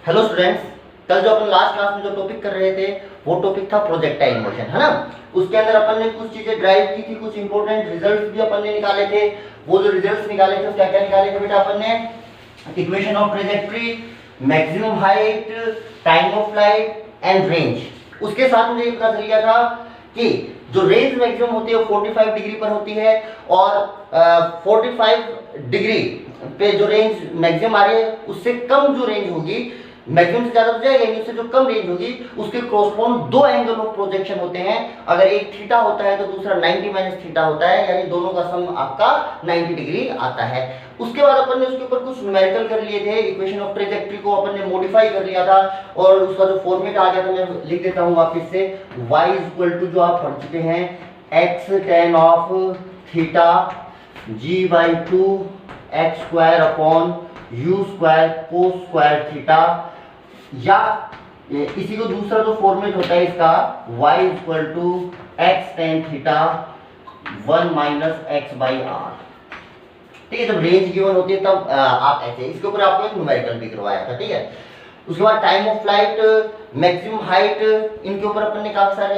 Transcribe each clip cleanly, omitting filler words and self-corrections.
Hello students, कल जो अपन last class में जो टॉपिक कर रहे थे वो टॉपिक था प्रोजेक्टाइल मोशन, है ना। उसके अंदर अपन ने कुछ चीजें ड्राइव की थी, कुछ इंपॉर्टेंट रिजल्ट्स भी अपन ने निकाले थे। वो जो रिजल्ट्स निकाले थे क्या क्या निकाले थे बेटा अपन ने? Equation of trajectory, maximum height, time of flight and range. उसके साथ मुझे ये पता चल गया था कि जो रेंज मैक्सिमम होती है वो 45 डिग्री पर होती है और 45 डिग्री पे जो रेंज मैक्सिमम आ रही है उससे कम जो रेंज होगी, मैक्सिमम से ज्यादा तो जाएगा, यानी उससे जो कम रेंज होगी उसके क्रॉसपोंड दो एंगल ऑफ प्रोजेक्शन होते हैं। अगर एक थीटा होता है तो दूसरा 90 माइनस थीटा होता है, यानी दोनों का सम आपका 90 डिग्री आता है। उसके बाद अपन ने उसके ऊपर कुछ न्यूमेरिकल कर लिए थे, इक्वेशन ऑफ ट्रेजेक्टरी को अपन ने मॉडिफाई कर लिया था और उसका जो फॉर्मेट आ गया था मैं लिख देता हूं वापस से। y इक्वल टू जो आप पढ़ चुके हैं x tan of theta g/2 x square upon u square cos square theta, या इसी को दूसरा जो फॉर्मेट होता है इसका y equal to x tan theta 1 minus x/r। ठीक है, जब रेंज गिवन होती है तब आप ऐसे, इसके ऊपर आपको एक न्यूमेरिकल भी करवाया था। ठीक है, उसके बाद time of flight, maximum height, इनके ऊपर अपन ने काफी सारे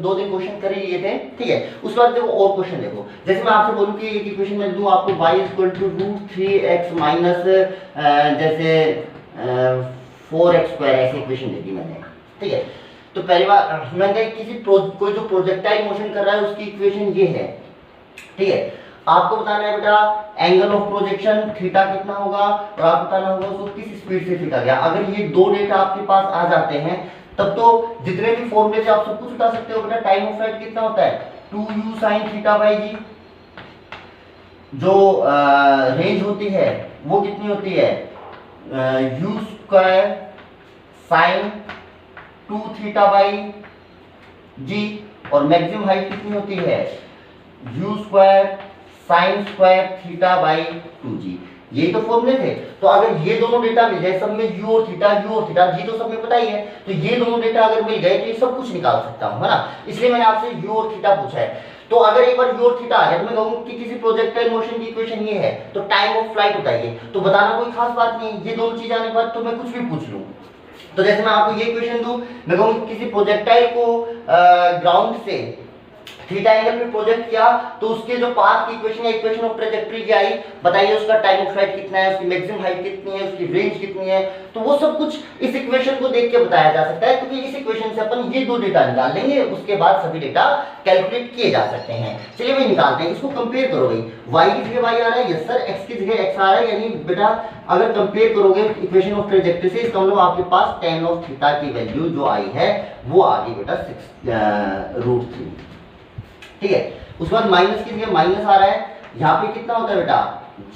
2-3 क्वेश्चन कर ही लिए थे। ठीक है, उसके बाद देखो और क्वेश्चन देखो, जैसे मैं आपसे बोलूं कि एक इक्वेशन में दूं आपको y equal to √3x minus जैसे 4x स्क्वायर, ऐसी इक्वेशन दे दी मैंने। ठीक है, तो पहली बार मैंने किसी कोई जो प्रोजेक्टाइल मोशन कर रहा है उसकी इक्वेशन ये है। ठीक है, आपको बताना है बेटा एंगल ऑफ प्रोजेक्शन थीटा कितना होगा और आप बताना होगा उसको किस स्पीड से फेंका गया। अगर ये दो डेटा आपके पास आ जाते हैं तब तो जितने भी फॉर्मूले से आप सब कुछ बता सकते हो। बेटा टाइम ऑफ फ्लाइट कितना होता है 2u sin थीटा बाई जी। जो रेंज होती है वो कितनी होती है u square sine 2 theta by g, और मैक्सिमम हाइट कितनी होती है u square sine square theta by 2g। यही तो फॉर्मूले थे। तो अगर ये दोनों डेटा मिल जाए, सब में u और थीटा g तो सब में पता ही है, तो ये दोनों डेटा अगर मिल गए तो ये सब कुछ निकाल सकता हूं, है ना। इसलिए मैंने आपसे u और थीटा पूछा है। तो अगर एक बार u और थीटा आ गया तो मैं कहूंगा कि किसी प्रोजेक्टाइल मोशन की इक्वेशन ये है, तो टाइम ऑफ फ्लाइट बताइए। तो बताना कोई खास बात नहीं, ये दोनों चीज आने के बाद तो मैं कुछ भी पूछ लूं। तो जैसे मैं आपको ये इक्वेशन दूं, मैं कहूंगा किसी प्रोजेक्टाइल को ग्राउंड से थीटा एंगल पे प्रोजेक्ट किया तो उसके जो पाथ की इक्वेशन है, इक्वेशन ऑफ ट्रेजेक्टरी की आई, बताइए उसका टाइम ऑफ फ्लाइट कितना है, उसकी मैक्सिमम हाइट कितनी है, उसकी रेंज कितनी है। तो वो सब कुछ इस इक्वेशन को देख के बताया जा सकता है, क्योंकि इस इक्वेशन से अपन ये दो डेटा निकाल लेंगे, उसके बाद सभी डेटा कैलकुलेट किए जा सकते हैं। चलिए भाई निकालते हैं, इसको कंपेयर करो भाई, y की जगह y आ रहा है, यस सर, x की जगह x आ रहा है, यानी बेटा अगर कंपेयर करोगे इक्वेशन ऑफ ट्रेजेक्टरी से, इसका मतलब आपके पास tan ऑफ थीटा की वैल्यू जो आई है वो आ गई बेटा 6√3। ठीक है, उसके बाद माइनस की जगह माइनस आ रहा है, यहां पे कितना होता है बेटा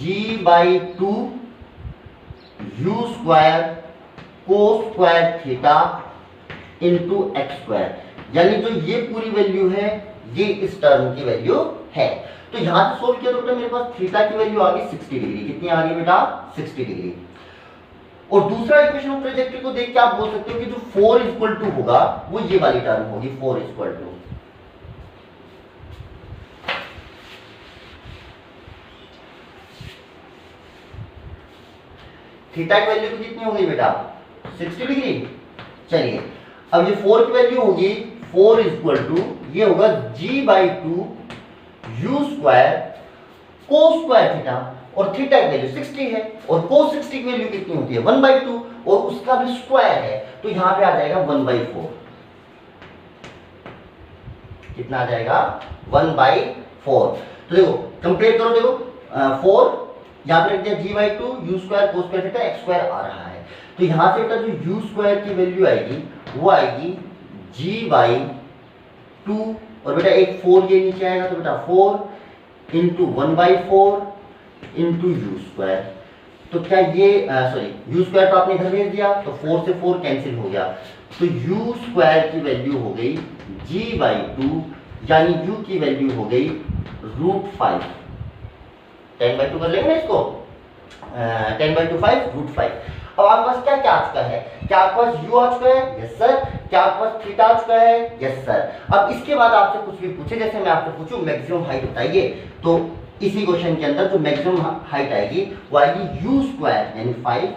g/2 u square cos square theta into x square, यानी जो ये पूरी वैल्यू है ये इस टर्म की वैल्यू है। तो यहां से सोल्व किया तो बेटा मेरे पास थीटा की वैल्यू आ गई 60 डिग्री। कितनी आ गई बेटा 60 डिग्री। और दूसरा इक्वेशन ऑफ ट्रेजेक्टरी को देख के आप बोल सकते हो कि जो 4 इक्वल टू होगा वो ये वाली टर्म होगी, 4 इक्वल टू। थीटा की वैल्यू कितनी होगी बेटा 60 डिग्री। चलिए अब ये 4 की वैल्यू होगी 4 इक्वल टू, ये होगा g/2 u square cos square theta, और थीटा की वैल्यू 60 है और कोस 60 की वैल्यू कितनी होती है 1/2, और उसका भी स्क्वायर है तो यहां पे आ जाएगा 1/4। कितना आ जाएगा 1/4। तो देखो कंपेयर करो, देखो 4 यहां पे रख दिया g/2 u square cos square theta x square आ रहा है, तो यहां से बेटा जो u स्क्वायर की वैल्यू आएगी वो आएगी g/2, और बेटा एक 4 ये नीचे आएगा तो बेटा 4 इंटू 1/4 इंटू u स्क्वायर। तो क्या ये सॉरी u स्क्वायर तो आपने इधर भेज दिया तो 4 से 4 कैंसिल हो गया, तो u स्क्वायर की वैल्यू हो गई g/2, यानी u की वैल्यू हो गई √5। 10/2 कर लेंगे ना इसको, 10/2 5 √5। अब आपके पास क्या क्या आ चुका है, क्या आपके पास u आ चुका है, यस सर, क्या आपके पास थीटा आ चुका है, यस सर। अब इसके बाद आपसे कुछ भी पूछे, जैसे मैं आपसे पूछूं मैक्सिमम हाइट बताइए, तो इसी क्वेश्चन के अंदर जो मैक्सिमम हाइट आएगी वो आएगी u स्क्वायर यानी 5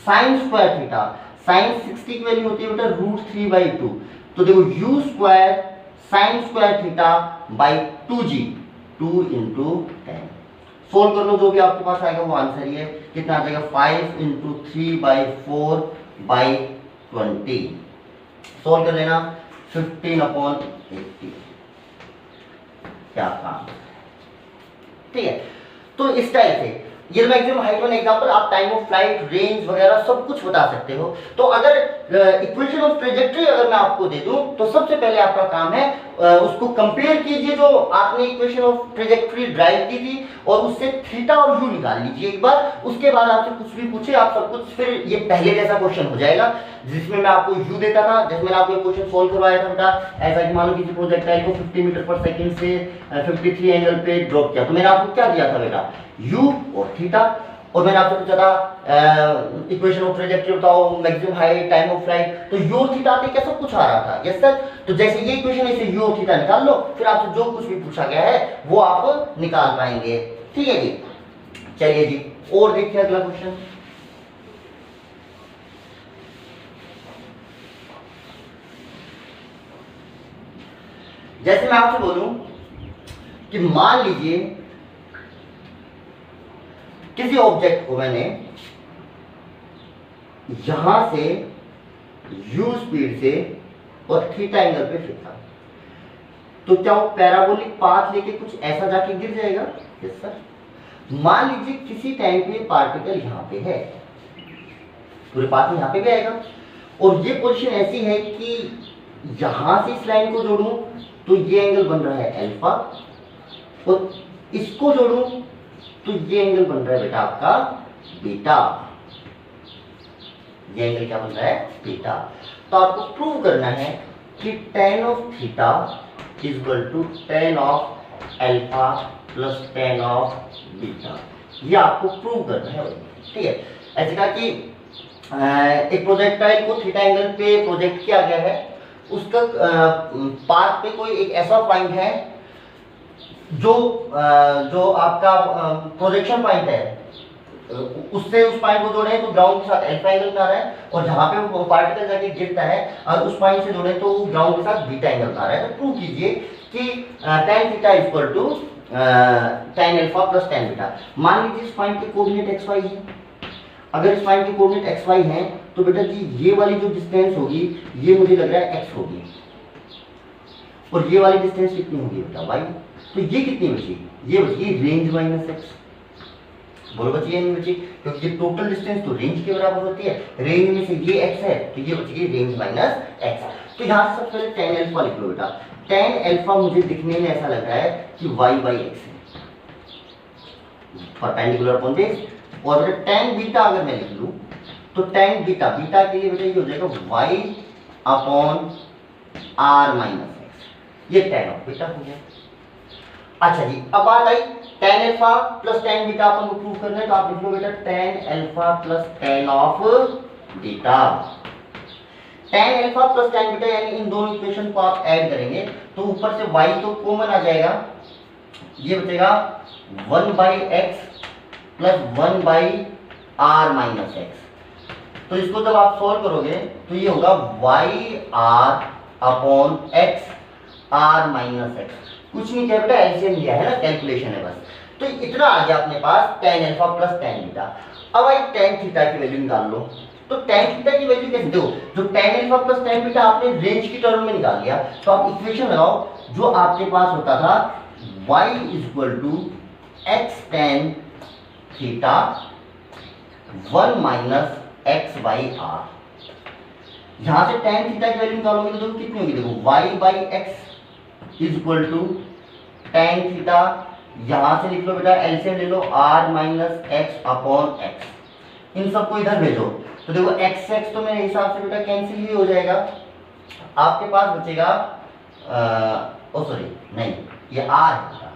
साइन स्क्वायर थीटा। साइन 60 की वैल्यू होती है बेटा √3/2। तो देखो u square sine square theta by 2g, 2 into 10। Solve कर लो, जो भी आपके पास आएगा वो आंसर ही है। कितना आ जाएगा 5 इंटू 3/4/20। सोल्व कर लेना 15/80। क्या काम, ठीक है। तो इस टाइप से ये मैक्सिमम हाइट वन एग्जांपल, आप टाइम ऑफ फ्लाइट, रेंज वगैरह सब कुछ बता सकते हो। तो अगर इक्वेशन ऑफ ट्रेजेक्टरी अगर मैं आपको दे दूं तो सबसे पहले आपका काम है उसको कंपेयर कीजिए जो आपने इक्वेशन ऑफ ट्रेजेक्टरी ड्राइव की थी और उससे थीटा और यू निकाल लीजिए एक बार। उसके बाद आपसे कुछ भी पूछे आप सब कुछ, फिर ये पहले जैसा क्वेश्चन हो जाएगा जिसमें मैं आपको यू देता था, जैसे मैंने आपको क्वेश्चन सोल्व करवाया था बेटा। ऐसा कि मान लो किसी प्रोजेक्टाइल को 50 मीटर पर सेकंड से 53 एंगल पे ड्रॉप किया, तो मैंने आपको क्या दिया था बेटा, यू और थीटा। और मैंने आपसे पूछा था इक्वेशन ऑफ ट्रेजेक्टरी बताओ, maximum height, time of flight, तो यू और थीटा आते क्या सब कुछ आ रहा था। Yes sir. तो जैसे ये इक्वेशन है, इसे यू और थीटा निकाल लो, फिर आपसे जो कुछ भी पूछा गया है वो आप निकाल पाएंगे। ठीक है जी, चलिए जी और देखिए अगला क्वेश्चन। जैसे मैं आपसे बोलूं कि मान लीजिए किसी ऑब्जेक्ट को मैंने यहां से u स्पीड से और थीटा एंगल पे फेंका, तो क्या वो पैराबोलिक पाथ लेके कुछ ऐसा जाके गिर जाएगा। Yes sir. मान लीजिए किसी टाइम पे पार्टिकल यहां पे है, पूरे पाथ में यहां पे भी आएगा और ये पोजीशन ऐसी है कि यहां से इस लाइन को जोड़ूं तो ये एंगल बन रहा है अल्फा, और इसको जोड़ूं तो ये एंगल बन रहा है बेटा आपका बीटा। ये एंगल क्या बन रहा है, बीटा। तो आपको प्रूव करना है कि tan of theta is equal to tan of alpha plus tan of beta. ये आपको प्रूव करना है, ठीक है। ऐसे कहा कि एक प्रोजेक्टाइल को थीटा एंगल पे प्रोजेक्ट किया गया है, उसका पाथ पे कोई एक ऐसा पॉइंट है जो आपका प्रोजेक्शन पॉइंट है, उससे उस पॉइंट को जोड़े तो ग्राउंड के साथ अल्फा एंगल बना रहा है, और जहां पे वो पार्टिकल जाके गिरता है और उस पॉइंट से जोड़े तो ग्राउंड के साथ बीटा एंगल बना रहा है। तो प्रूव कीजिए कि tan theta is equal to tan alpha plus tan beta. मान लीजिए इस पॉइंट के कोऑर्डिनेट xy है। अगर इस पॉइंट के कोऑर्डिनेट xy हैं तो बेटा जी ये वाली जो डिस्टेंस होगी ये मुझे लग रहा है x होगी, और ये वाली डिस्टेंस कितनी होगी बेटा y। तो ये कितनी बची, ये बची रेंज माइनस x। बोलो बची या नहीं बची, क्योंकि ये टोटल डिस्टेंस तो रेंज के बराबर होती है, रेंज में से ये x है तो ये बची रेंज माइनस x। तो यहाँ से सबसे पहले tan अल्फा लिख लो बेटा। tan अल्फा मुझे दिखने में ऐसा लग रहा है कि y/x है, परपेंडिकुलर अपॉन बेस। और अगर tan बीटा अगर मैं लिख लूं तो tan बीटा, बीटा के लिए बेटा ये हो जाएगा y/r-x। ये tan ऑफ बीटा हो गया। अच्छा जी, अब बात आई tan alpha plus tan beta upon को प्रूव करना है, तो आप लिख लो बेटा tan alpha plus tan of beta. tan alpha plus tan beta यानी इन दोनों इक्वेशन को आप ऐड करेंगे तो ऊपर से y तो कॉमन आ जाएगा, ये बचेगा 1/x प्लस 1/r-x। तो इसको जब आप सॉल्व करोगे तो ये होगा y/r/x r-x। कुछ नहीं किया बेटा, एलसीएम लिया है ना, कैलकुलेशन है बस। तो इतना आ गया अपने पास tan alpha plus tan beta. अब आई tan थीटा की वैल्यू निकाल लो। तो tan थीटा की वैल्यू कैसे दो, जो tan alpha plus tan beta आपने रेंज की टर्म में निकाल लिया, तो आप इक्वेशन लगाओ जो आपके पास होता था y is equal to x tan theta 1 minus x/r। यहां से tan थीटा की वैल्यू निकालोगे तो देखो कितनी होगी, देखो y/x is equal to tan theta, यहां से लिख लो बेटा एलसीएम ले लो r-x/x। इन सबको इधर भेजो तो देखो x तो मेरे हिसाब से बेटा कैंसिल ही हो जाएगा। आपके पास बचेगा ओ सॉरी नहीं, ये r है,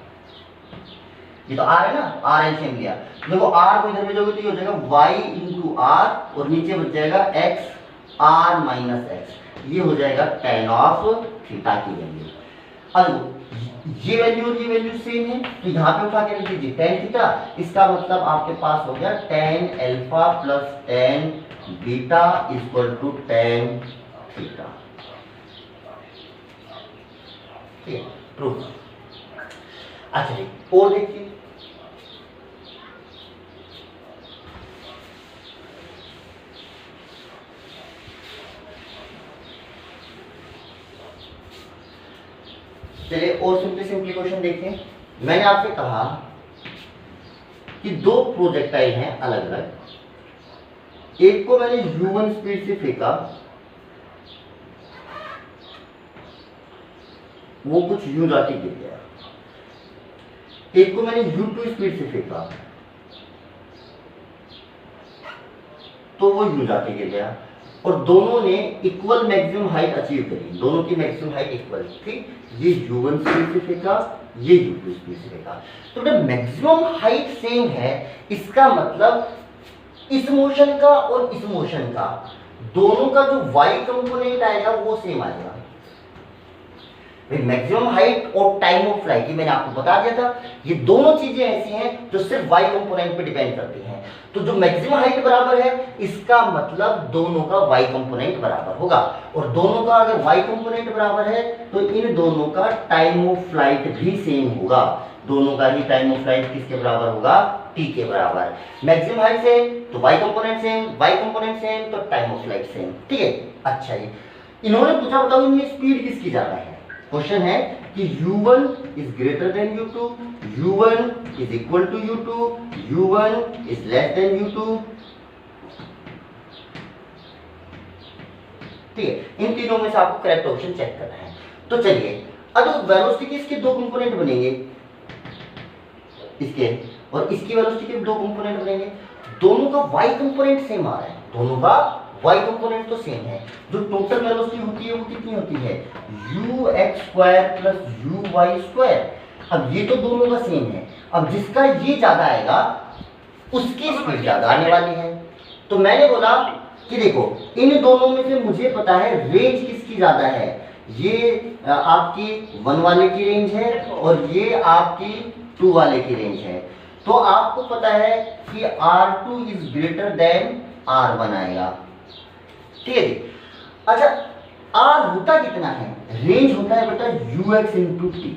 ये तो r है ना, r एलसीएम लिया। देखो r को इधर भेजोगे तो ये हो जाएगा y इंटू r, और नीचे बच जाएगा x r-x। ये हो जाएगा tan ऑफ थीटा की वैल्यू। अब ये वैल्यू और ये वैल्यू सेम है, तो यहाँ पे उठा के लिख दीजिए tan थीटा। इसका मतलब आपके पास हो गया tan alpha plus tan beta equal to tan theta. ठीक है, प्रूफ। अच्छा जी, और देखिए चलिए और सिंपली क्वेश्चन देखिए। मैंने आपसे कहा कि दो प्रोजेक्टाइल हैं अलग अलग, एक को मैंने u1 स्पीड से फेंका, वो कुछ यूं जाके गिर गया। एक को मैंने u2 स्पीड से फेंका तो वो यूं जाके गिर गया, और दोनों ने इक्वल मैक्सिमम हाइट अचीव करी, दोनों की मैक्सिमम हाइट इक्वल थी। ये u1 स्पीड से फेंका, ये u2 स्पीड से फेंका, तो जब मैक्सिमम हाइट सेम है, इसका मतलब इस मोशन का और इस मोशन का दोनों का जो y कंपोनेंट आएगा वो सेम आएगा। मैक्सिमम हाइट और टाइम ऑफ फ्लाइट, ये मैंने आपको बता दिया था, ये दोनों चीजें ऐसी हैं जो सिर्फ y कंपोनेंट पे डिपेंड करती हैं। तो जो मैक्सिमम हाइट बराबर है, इसका मतलब दोनों का y कंपोनेंट बराबर होगा, और दोनों का अगर y कंपोनेंट बराबर है तो इन दोनों का टाइम ऑफ फ्लाइट भी सेम होगा। दोनों का ही टाइम ऑफ फ्लाइट किसके बराबर होगा? t के बराबर। मैक्सिमम हाइट सेम तो y component same, y component same तो टाइम ऑफ फ्लाइट सेम। ठीक है, अच्छा जी, इन्होंने पूछा बताओ इनमें स्पीड किसकी ज्यादा है। क्वेश्चन है कि u1 is greater than u2, u1 is equal to u2, u1 is less than u2। ठीक है, इन तीनों में से आपको करेक्ट ऑप्शन चेक करना है। तो चलिए, अब वेलोसिटी के इसके दो कंपोनेंट बनेंगे, इसके और इसकी वेलोसिटी के दो कंपोनेंट बनेंगे। दोनों का y कंपोनेंट सेम आ रहा है, दोनों का y कंपोनेंट तो सेम है। जो टोटल वेलोसिटी होती है वो कितनी होती है? ux² plus uy²। अब ये तो दोनों का सेम है, अब जिसका ये ज्यादा आएगा उसकी स्पीड ज्यादा आने वाली है। तो मैंने बोला कि देखो, इन दोनों में से मुझे पता है रेंज किसकी ज्यादा है। ये आपकी 1 वाले की रेंज है और ये आपकी 2 वाले की रेंज है। तो आपको पता है कि R2 is greater than R1 आएगा। ठीक है जी, अच्छा R होता कितना है? रेंज होता है बेटा ux इंटू टी।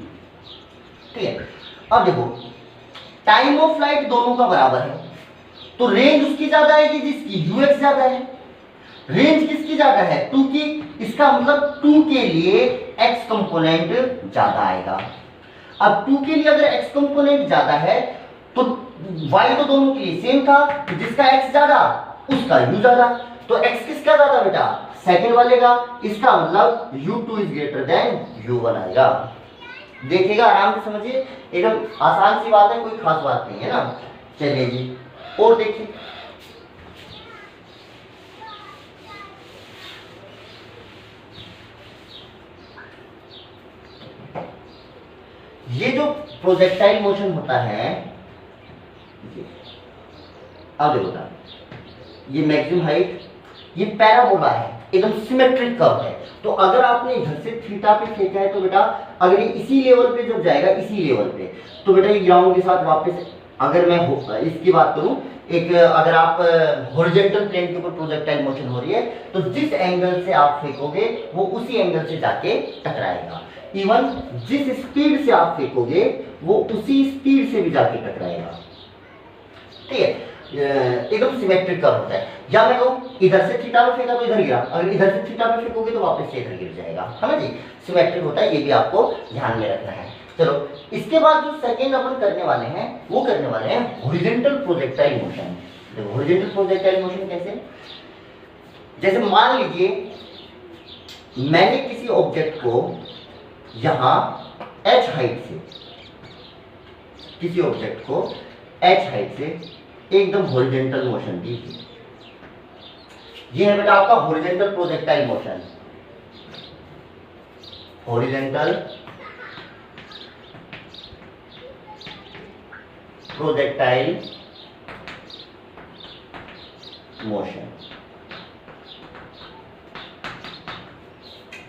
ठीक है, अब देखो टाइम ऑफ फ्लाइट दोनों का बराबर है, तो रेंज उसकी ज्यादा आएगी जिसकी ux ज्यादा है। रेंज किसकी ज्यादा है? 2 की, इसका मतलब 2 के लिए x कंपोनेंट ज्यादा आएगा। अब 2 के लिए अगर x कंपोनेंट ज्यादा है तो y तो दोनों के लिए सेम था, तो जिसका x ज्यादा उसका u ज्यादा, तो x किसका ज्यादा बेटा? सेकंड वाले का। इसका मतलब u2 is greater than u1 आएगा। देखिएगा, आराम से समझिए, एकदम आसान सी बात है, कोई खास बात नहीं है ना। चलिए जी, और देखिए ये जो प्रोजेक्टाइल मोशन होता है, अब देखो ये मैक्सिमम हाइट, ये पैराबोला है, एकदम सिमेट्रिक कर्व है। तो अगर आपने इधर से थीटा पे फेंका है तो बेटा अगर ये इसी लेवल पे जब जाएगा, इसी लेवल पे, तो बेटा ये ग्राउंड के साथ वापस, अगर मैं इसकी बात करूं, एक अगर आप हॉरिजॉन्टल प्लेन के ऊपर प्रोजेक्टाइल मोशन हो रही है तो जिस एंगल से आप फेंकोगे वो उसी एंगल से जाके टकराएगा। इवन जिस स्पीड से आप फेंकोगे वो उसी स्पीड से भी जाके टकराएगा। ठीक है, एकदम सिमेट्रिक कर्व होता है। या मैं कहूं इधर से थीटा पे फेंका तो इधर गिरा, अगर इधर से थीटा पे फेंकोगे तो वापस से इधर गिर जाएगा, है ना जी। सिमेट्रिक होता है, ये भी आपको ध्यान में रखना है। चलो, इसके बाद जो सेकंड अपन करने वाले हैं वो करने वाले हैं हॉरिजॉन्टल प्रोजेक्टाइल मोशन। देखो हॉरिजॉन्टल प्रोजेक्टाइल मोशन कैसे, जैसे मान लीजिए मैंने किसी ऑब्जेक्ट को यहां h हाइट से, किसी ऑब्जेक्ट को h हाइट से एकदम हॉरिजॉन्टल मोशन दी। ये है बेटा आपका horizontal projectile motion. Horizontal projectile motion.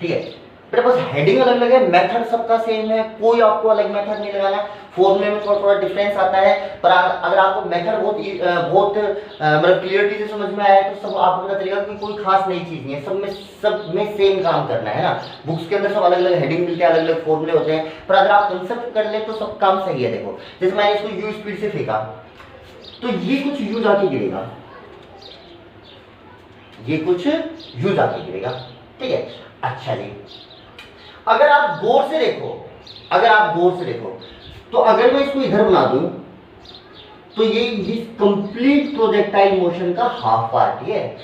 ठीक है, बेटा बस हेडिंग अलग अलग है, मेथड सबका सेम है, कोई आपको अलग मेथड नहीं लगाना। फॉर्मूले में थोड़ा थोड़ा डिफरेंस आता है, पर अगर आपको मेथड बहुत मतलब क्लियरिटी से समझ में आया तो सब आपको पता चलेगा कि कोई खास नई चीज नहीं है, सब में सेम काम करना है ना। बुक्स के अंदर सब अलग अलग हेडिंग मिलते हैं, अलग अलग फॉर्मूले होते हैं, पर अगर आप कंसेप्ट कर ले तो सब काम सही है। देखो जैसे मैंने इसको यू स्पीड से फेंका तो ये कुछ यू जाके गिरेगा, ये कुछ यू जाके गिरेगा, ठीक है। अच्छा जी, अगर आप गौर से देखो तो अगर मैं इसको इधर बना दूं तो ये इस कंप्लीट प्रोजेक्टाइल मोशन का हाफ पार्ट ही है।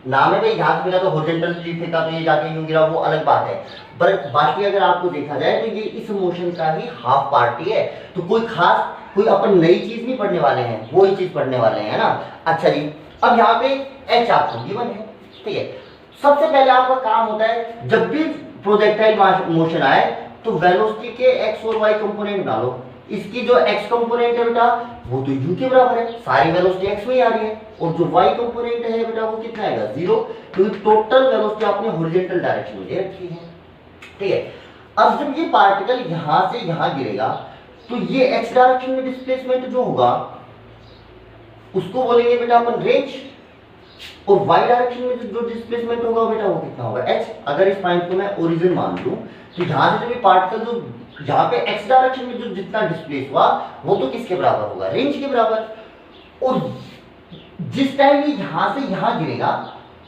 नाम है भाई, यहां से फेंका तो हॉरिजॉन्टली फेंका तो ये जाके यूं गिरा, वो अलग बात है, पर बाकी अगर आपको देखा जाए तो ये इस मोशन का ही हाफ पार्ट ही है। तो कोई अपन नई चीज नहीं पढ़ने वाले हैं, वो ही चीज पढ़ने वाले हैं ना। अच्छा जी, अब यहाँ पे एच आपको गिवन है, ठीक है। सबसे पहले आपका काम होता है जब भी प्रोजेक्टाइल मोशन आए तो वेलोसिटी के एक्स और वाई कंपोनेंट डालो। इसकी जो एक्स कंपोनेंट है बेटा वो तो यू के बराबर है, सारी वेलोसिटी एक्स में ही आ रही है, और जो वाई कंपोनेंट है बेटा वो कितना आएगा, 0, क्योंकि टोटल वेलोसिटी आपने हॉरिजॉन्टल डायरेक्शन में दे रखी है, ठीक है। अब जब ये पार्टिकल यहां से यहां गिरेगा तो ये एक्स डायरेक्शन में डिस्प्लेसमेंट जो होगा उसको बोलेंगे बेटा अपन रेंज, और वाई डायरेक्शन में जो डिस्प्लेसमेंट होगा बेटा वो कितना होगा, एच। अगर इस पॉइंट को मैं ओरिजिन मान लूं तो यहां से जब ये पार्टिकल जो यहाँ पे एक्स डायरेक्शन में जो जितना डिस्प्लेस हुआ वो तो किसके बराबर होगा, रेंज के बराबर। और जिस टाइम ये यहां से यहां गिरेगा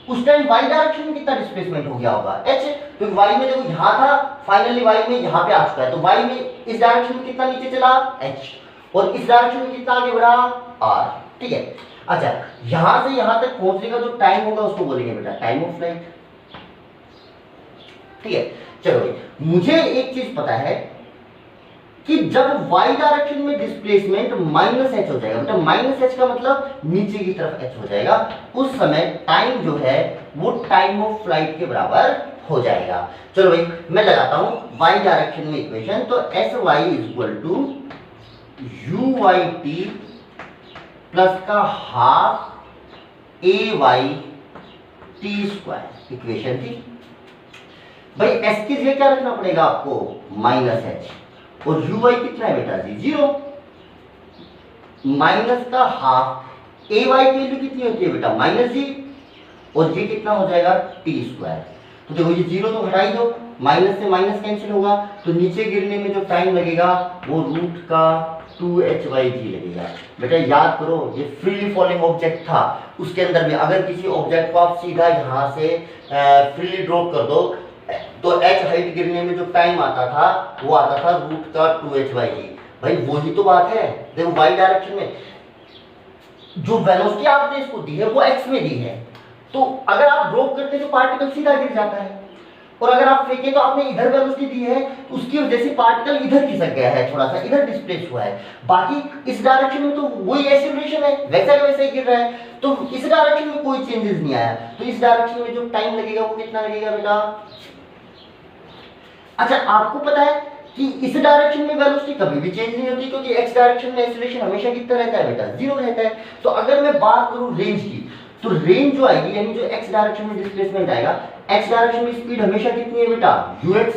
उस टाइम वाई डायरेक्शन में कितना डिस्प्लेसमेंट हो गया होगा, एच। तो वाई में देखो यहां था, फाइनली वाई में यहां पे आ चुका है, तो वाई में इस डायरेक्शन में कितना नीचे चला, एच, और इस डायरेक्शन में कितना आगे बढ़ा, आर, ठीक है। अच्छा, यहां से यहां तक पहुंचने का जो टाइम होगा उसको बोलेंगे बेटा टाइम ऑफ फ्लाइट, ठीक है। चलो भाई, मुझे एक चीज पता है कि जब y डायरेक्शन में डिस्प्लेसमेंट माइनस एच हो जाएगा, बेटा माइनस एच का मतलब नीचे की तरफ एच हो जाएगा, उस समय टाइम जो है वो टाइम ऑफ फ्लाइट के बराबर हो जाएगा। चलो भाई मैं लगाता हूं y डायरेक्शन में इक्वेशन, तो s y is equal to u y t plus का half a y t square, equation थी भाई। एस की जगह क्या रखना पड़ेगा आपको, माइनस एच, और यू वाई कितना है बेटा जी, 0, माइनस का हाफ ए वाई की वैल्यू कितनी होती है बेटा, माइनस जी, और ये कितना हो जाएगा टी स्क्वायर। तो देखो ये 0 तो हटा ही दो, माइनस से माइनस कैंसिल होगा, तो नीचे गिरने में जो टाइम लगेगा वो रूट का 2hy/g लगेगा। बेटा याद करो ये फ्रीली फॉलिंग ऑब्जेक्ट था, उसके अंदर भी अगर किसी ऑब्जेक्ट को आप सीधा यहाँ से फ्रीली ड्रॉप कर दो तो h हाइट गिरने में जो टाइम आता था वो आता था रूट का 2h/g। भाई वही तो बात है, देखो y डायरेक्शन में जो वेलोसिटी आपने इसको दी है वो x में दी है, तो अगर आप ड्रॉप करते तो पार्टिकल सीधा गिर जाता है, और अगर आप फेंके तो आपने इधर वेलोसिटी दी है, उसकी वजह से पार्टिकल इधर खिसक गया है, थोड़ा सा इधर डिस्प्लेस हुआ है। बाकी इस डायरेक्शन में तो वही एक्सीलरेशन है, वैसा का वैसा ही गिर रहा है, तो इस डायरेक्शन में कोई चेंजेस नहीं आया, तो इस डायरेक्शन में जो टाइम लगेगा वो कितना लगेगा बेटा। अच्छा, आपको पता है कि इस डायरेक्शन में वेलोसिटी कभी भी चेंज नहीं होती, क्योंकि एक्स डायरेक्शन में एक्सीलरेशन हमेशा कितना रहता है बेटा, 0 रहता है। तो अगर मैं बात करूं रेंज की, तो रेंज जो आएगी यानी जो एक्स डायरेक्शन में डिस्प्लेसमेंट आएगा, एक्स डायरेक्शन में स्पीड हमेशा कितनी है बेटा, ux,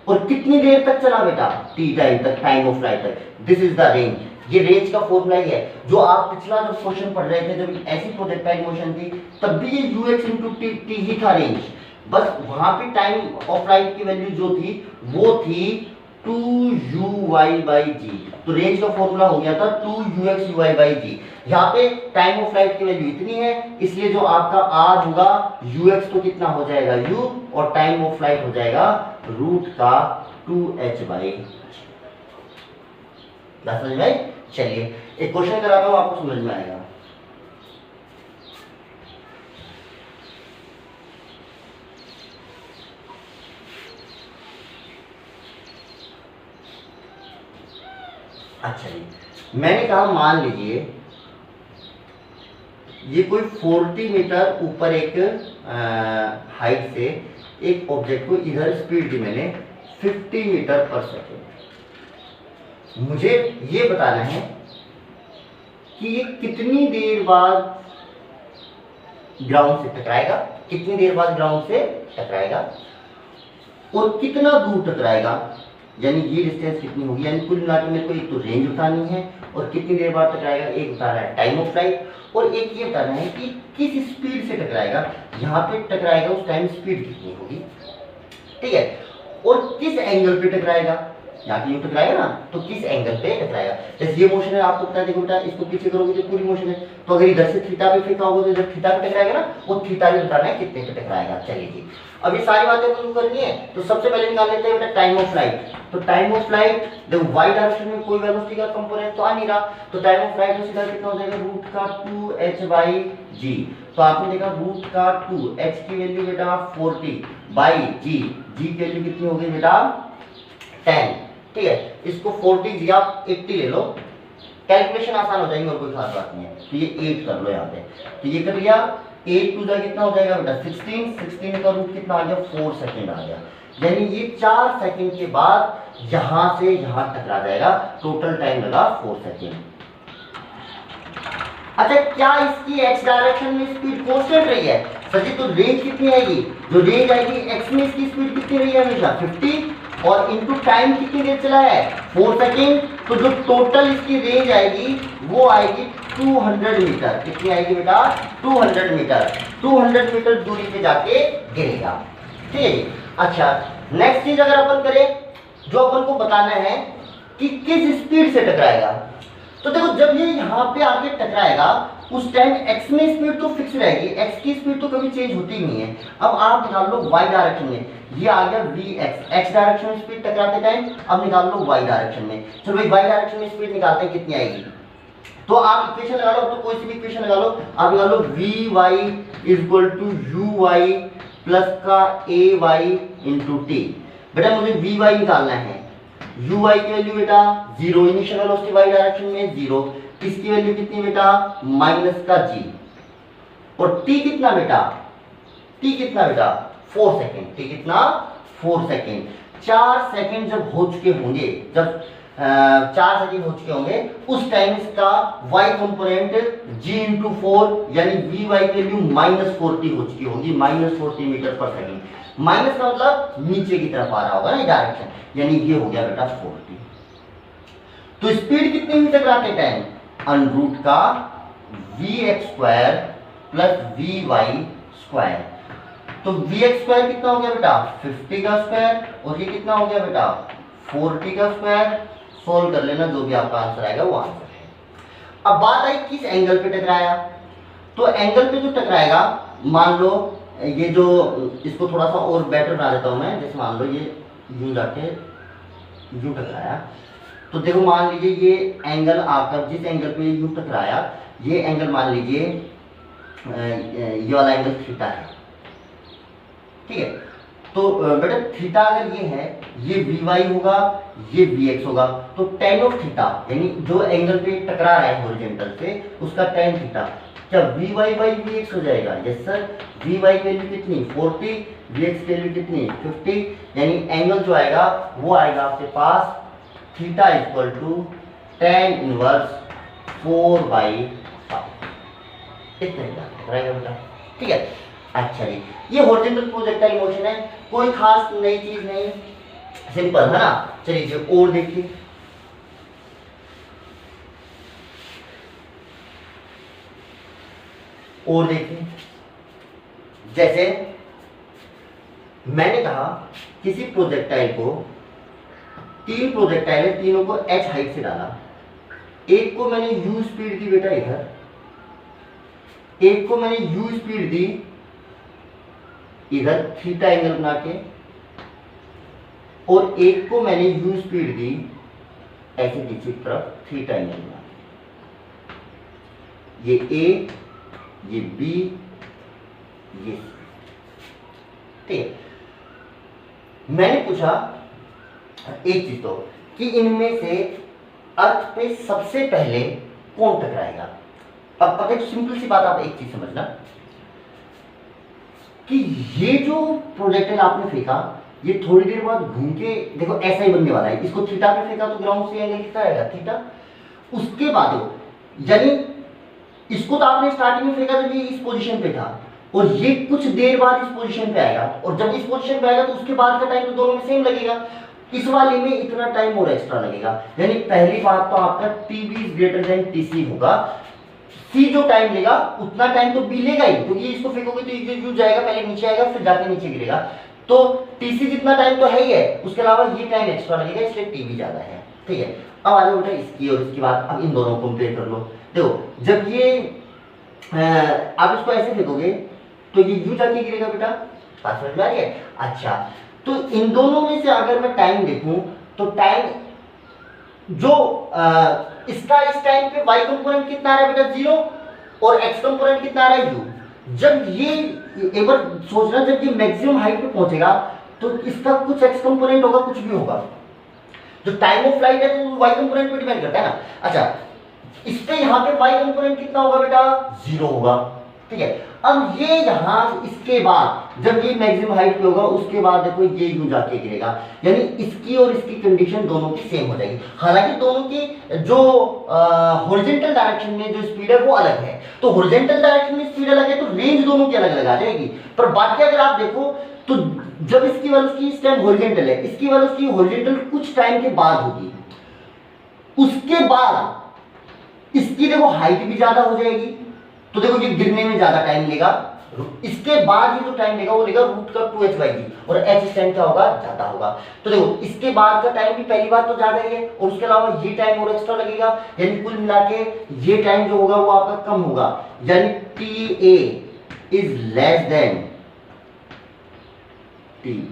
और कितनी देर तक चला बेटा, t टाइम तक, टाइम ऑफ फ्लाइट तक, दिस इज द रेंज। ये रेंज का फॉर्मूला ही है जो आप पिछला जो क्वेश्चन पढ़ रहे थे, जब ऐसी प्रोजेक्टाइल मोशन थी तब भी ये ux * t ही था रेंज, बस वहां पे टाइम ऑफ फ्लाइट की वैल्यू जो थी वो थी 2uy/g, तो रेंज का फॉर्मूला हो गया था 2uxuy/g। यहाँ पे टाइम ऑफ फ्लाइट की वैल्यू इतनी है, इसलिए जो आपका r होगा ux तो कितना हो जाएगा u, और टाइम ऑफ फ्लाइट हो जाएगा रूट का 2h/g। समझ में? चलिए एक क्वेश्चन कराता हूँ, आपको समझ में आएगा। अच्छा जी, मैंने कहा मान लीजिए ये कोई 40 मीटर ऊपर एक हाइट से एक ऑब्जेक्ट को इधर स्पीड दी मैंने 50 मीटर पर सेकेंड। मुझे ये बताना है कि ये कितनी देर बाद ग्राउंड से टकराएगा, कितनी देर बाद ग्राउंड से टकराएगा। और कितना दूर टकराएगा, यानी ये डिस्टेंस कितनी होगी, यानी कुल मिला के मेरे को एक तो रेंज बतानी है और कितनी देर बाद टकराएगा, एक बता रहा है टाइम ऑफ फ्लाइट और एक ये बताना है कि किस स्पीड से टकराएगा, यहाँ पे टकराएगा उस टाइम स्पीड कितनी होगी, ठीक है, और किस एंगल पे टकराएगा, यहाँ पे यूं टकराएगा ना तो किस एंगल पे टकराएगा। जैसे ये मोशन है, आपको पता है, देखो बेटा इसको पीछे करोगे तो पूरी मोशन है, तो अगर इधर से थीटा पे फेंका होगा तो इधर थीटा पे टकराएगा ना, वो थीटा भी बताना है कितने पे टकराएगा। चलिए जी, अब ये सारी बातें आपको करनी है, तो सबसे पहले निकाल लेते हैं बेटा टाइम ऑफ फ्लाइट। तो टाइम ऑफ फ्लाइट, देखो वाई डायरेक्शन में कोई वेलोसिटी का कंपोनेंट तो आ नहीं रहा, तो टाइम ऑफ फ्लाइट में सीधा कितना हो जाएगा, रूट का 2h/g। तो आपने देखा रूट का 2h की वैल्यू बेटा 40 बाई जी की वैल्यू कितनी हो गई बेटा 10, ठीक है, इसको 40 जी आप 80 ले लो, कैलकुलेशन आसान हो जाएगी और कोई खास बात नहीं है। तो ये 8 कर लो यहाँ पे, तो ये कर लिया, 8 टू जा कितना हो जाएगा बेटा 16 का रूट कितना आ गया 4 सेकंड आ गया, यानी ये 4 सेकंड के बाद यहां से यहां टकरा जाएगा, टोटल टाइम लगा 4 सेकंड। अच्छा, क्या इसकी एक्स डायरेक्शन में स्पीड कांस्टेंट रही है सर जी? तो रेंज कितनी आएगी, जो रेंज आएगी एक्स में इसकी स्पीड कितनी रही है हमेशा 50 और इनटू टाइम कितनी देर चला है 4 सेकंड, तो जो टोटल इसकी रेंज आएगी वो आएगी 200 मीटर। कितनी आएगी बेटा 200 मीटर, 200 मीटर दूरी पे जाके गिरेगा, ठीक है। अच्छा, नेक्स्ट चीज अगर अपन करें, जो अपन को बताना है कि किस स्पीड से टकराएगा, तो देखो जब ये यहाँ पे आके टकराएगा उस टाइम x में स्पीड तो फिक्स रहेगी, x की स्पीड तो कभी चेंज होती नहीं है। अब आप निकाल लो y डायरेक्शन में, ये आ गया vx, x डायरेक्शन में स्पीड टकराते टाइम, अब निकाल लो y डायरेक्शन में। चलो भाई y डायरेक्शन में स्पीड निकालते हैं कितनी आएगी, तो आप इक्वेशन लगा लो, तो कोई सी भी इक्वेशन लगा लो, आप लगा लो vy = uy प्लस का ay इंटू टी। बेटा मुझे vy निकालना है, uy की वैल्यू बेटा 0, इनिशियल वेलोसिटी y डायरेक्शन में 0, इसकी वैल्यू कितनी बेटा माइनस का g, और t कितना बेटा 4 सेकेंड, t कितना 4 सेकेंड। 4 सेकेंड जब हो चुके होंगे, जब 4 सेकेंड हो चुके होंगे उस टाइम इसका y कंपोनेंट g इंटू 4 यानी vy की वैल्यू -40 हो चुकी होगी, -40 मीटर पर सेकेंड। माइनस का मतलब नीचे की तरफ आ रहा होगा ना डायरेक्शन, यानी ये हो गया बेटा 40। तो स्पीड कितनी मीटर टकराते टाइम, √ का vx² प्लस vy²। तो vx² कितना हो गया बेटा 50 का स्क्वायर, और ये कितना हो गया बेटा 40 का स्क्वायर। सोल्व कर लेना, जो भी आपका आंसर आएगा वो आंसर है। अब बात आई किस एंगल पे टकराया, तो एंगल पे जो टकराएगा, मान लो ये जो, इसको थोड़ा सा और बेटर बना देता हूं मैं, जैसे मान लो ये यूं जाके यूं टकराया, तो देखो मान लीजिए ये एंगल आकर जिस एंगल पे यूं टकराया, ये एंगल मान लीजिए ये वाला एंगल थीटा है, ठीक है। तो बेटा थीटा अगर ये है, ये vy होगा, ये vx होगा, तो tan ऑफ थीटा यानी जो एंगल पे टकरा रहा है हॉरिजॉन्टल से उसका tan थीटा क्या vy बाई vx हो जाएगा। यस सर, vy की वैल्यू कितनी 40, vx की वैल्यू कितनी 50, यानी एंगल जो आएगा वो आएगा आपके पास थीटा = tan इनवर्स 4/5, इतना रहेगा बेटा, ठीक है। अच्छा जी, ये हॉरिजॉन्टल प्रोजेक्टाइल मोशन है, कोई खास नई चीज नहीं, सिंपल है ना। चलिए जी और देखिए, और देखिए, जैसे मैंने कहा किसी प्रोजेक्टाइल को, 3 प्रोजेक्टाइल है, तीनों को h हाइट से डाला, एक को मैंने u स्पीड दी बेटा इधर, एक को मैंने u स्पीड दी इधर थीटा एंगल बना के, और एक को मैंने u स्पीड दी ऐसे पीछे की तरफ थीटा एंगल बना के। ये a, ये b, ये c, ठीक है। मैंने पूछा एक चीज तो कि इनमें से अर्थ पे सबसे पहले कौन टकराएगा। अब पता है, सिंपल सी बात, आप एक चीज समझना कि ये जो प्रोजेक्टाइल आपने फेंका, ये थोड़ी देर बाद घूम के देखो ऐसा ही बनने वाला है। इसको थीटा पे फेंका तो ग्राउंड से एंगल कितना आएगा थीटा, उसके बाद यानी इसको तो आपने स्टार्टिंग में फेंका जब ये इस पोजीशन पे था, और ये कुछ देर बाद इस पोजीशन पे आएगा, और जब इस पोजीशन पे आएगा तो उसके बाद का टाइम तो दोनों में सेम लगेगा, इस वाले में इतना टाइम और एक्स्ट्रा लगेगा। यानी पहली बात तो आपका TB is greater than TC होगा। C जो टाइम लेगा उतना टाइम तो B लेगा ही, क्योंकि इसको फेंकोगे तो यू जाएगा, पहले नीचे आएगा फिर जाके नीचे गिरेगा, तो TC जितना टाइम तो है ही है, उसके अलावा ये टाइम एक्स्ट्रा लगेगा, इसलिए TB ज्यादा है। ठीक है, अब आ जाओ बेटा इसकी और इसकी बात, अब इन दोनों को कंपेयर कर लो। देखो जब ये आप इसको ऐसे फेंकोगे तो ये यू जाके गिरेगा बेटा, बात समझ में आ रही है? अच्छा, तो इन दोनों में से अगर मैं टाइम देखूं तो टाइम जो इसका इस टाइम पे y कंपोनेंट कितना आ रहा है बेटा 0, और x कंपोनेंट कितना आ रहा है u। जब ये एक बार सोचना, जब ये मैक्सिमम हाइट पे पहुंचेगा तो इसका कुछ x कंपोनेंट होगा, कुछ भी होगा। जो टाइम ऑफ फ्लाइट है तो y कंपोनेंट पे डिपेंड करता है ना। अच्छा, इस पे यहाँ पे y कंपोनेंट कितना होगा बेटा 0 होगा। ठीक है, अब ये यहाँ इसके बाद जब ये मैक्सिमम हाइट पे होगा उसके बाद देखो ये यूं जाके गिरेगा, यानी इसकी और इसकी कंडीशन दोनों की सेम हो जाएगी। हालांकि दोनों की जो हॉरिजॉन्टल डायरेक्शन में जो स्पीड है वो अलग है, तो हॉरिजॉन्टल डायरेक्शन में स्पीड अलग है तो रेंज दोनों की अलग अलग आ जाएगी। पर बाकी अगर आप देखो तो जब इसकी वेलोसिटी इस टाइम हॉरिजॉन्टल है, इसकी वेलोसिटी हॉरिजॉन्टल कुछ टाइम के बाद होगी, उसके बाद इसकी देखो हाइट भी ज्यादा हो जाएगी, तो देखो ये गिरने में ज्यादा टाइम लेगा, इसके बाद ये जो टाइम लेगा वो लेगा रूट का 2h/g, और h इस टाइम क्या होगा ज्यादा होगा। तो देखो इसके बाद का टाइम भी पहली बात तो ज्यादा ही है, और उसके अलावा ये टाइम और एक्स्ट्रा लगेगा, यानी कुल मिला के ये टाइम जो होगा वो आपका कम होगा, यानी TA is less than TB।